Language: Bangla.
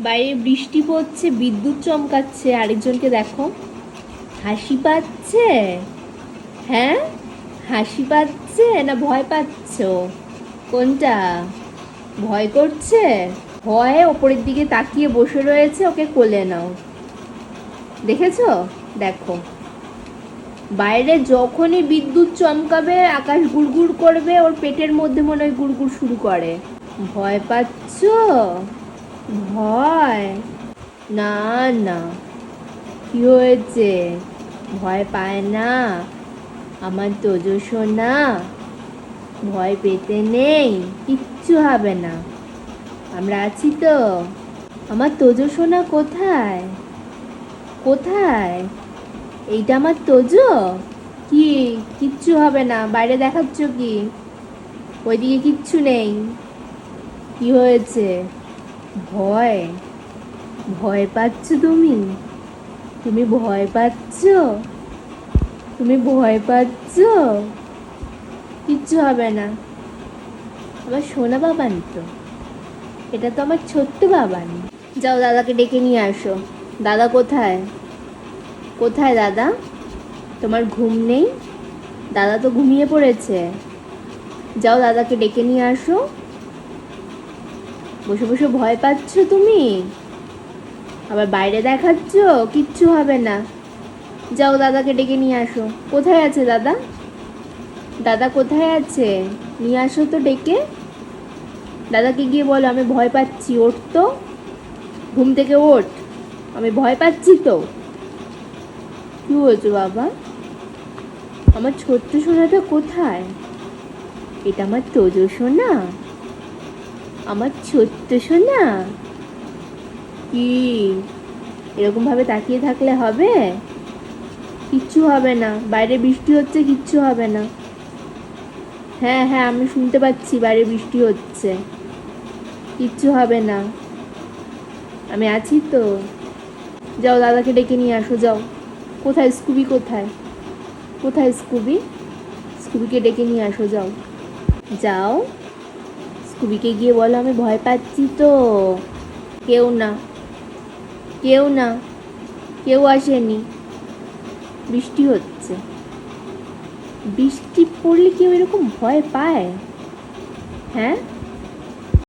বাইরে বৃষ্টি পড়ছে, বিদ্যুৎ চমকাচ্ছে। আরেকজনকে দেখো, হাসি পাচ্ছে। হ্যাঁ, হাসি পাচ্ছে না ভয় পাচ্ছ? কোনটা? ভয় করছে? ভয়ে ওপরের দিকে তাকিয়ে বসে রয়েছে, ওকে কোলে নাও। দেখেছো? দেখো, বাইরে যখনই বিদ্যুৎ চমকাবে, আকাশ গুড়গুড় করবে, ওর পেটের মধ্যে মনে হয় গুড়গুড় শুরু করে। ভয় পাচ্ছ? ভয়? না না, কি হয়েছে? ভয় পায় না আমার তোজো সোনা। ভয় পেতে নেই, কিচ্ছু হবে না, আমরা আছি তো। আমার তোজো সোনা কোথায়? কোথায়? এইটা আমার তোজো? কি? কিচ্ছু হবে না, বাইরে দেখাচ্ছ কি? ওইদিকে কিচ্ছু নেই। কি হয়েছে? ভয়? ভয় পাচ্ছ তুমি? তুমি ভয় পাচ্ছ? তুমি ভয় পাচ্ছ? কিচ্ছু হবে না, আমার সোনা বাবান তো। এটা তো আমার ছোট্ট বাবান। যাও দাদাকে ডেকে নিয়ে আসো। দাদা কোথায়? কোথায় দাদা? তোমার ঘুম নেই? দাদা তো ঘুমিয়ে পড়েছে। যাও দাদাকে ডেকে নিয়ে আসো। বসে বসে ভয় পাচ্ছ তুমি? আবার বাইরে দেখাচ্ছ? কিচ্ছু হবে না, যাও দাদাকে ডেকে নিয়ে আসো। কোথায় আছে দাদা? দাদা কোথায় আছে? নিয়ে আসো তো ডেকে। দাদাকে গিয়ে বলো আমি ভয় পাচ্ছি, ওঠ তো, ঘুম থেকে ওঠ, আমি ভয় পাচ্ছি তো। কি হয়েছে বাবা? আমার ছোট্ট সোনাটা কোথায়? এটা আমার তোজো সোনা, আমার ছোট্ট সোনা। কি? এরকম ভাবে তাকিয়ে থাকলে হবে? কিচ্ছু হবে না, বাইরে বৃষ্টি হচ্ছে, কিচ্ছু হবে না। হ্যাঁ হ্যাঁ, আমি শুনতে পাচ্ছি বাইরে বৃষ্টি হচ্ছে, কিচ্ছু হবে না, আমি আছি তো। যাও দাদাকে ডেকে নিয়ে আসো, যাও। কোথায় স্কুবি? কোথায়? কোথায় স্কুবি? স্কুবিকে ডেকে নিয়ে আসো, যাও। যাও, স্কুবিকে গিয়ে বলো আমি ভয় পাচ্ছি তো। কেউ না, কেউ না, কেউ আসেনি, বৃষ্টি হচ্ছে। বৃষ্টি পড়লে কেউ এরকম ভয় পায়? হ্যাঁ,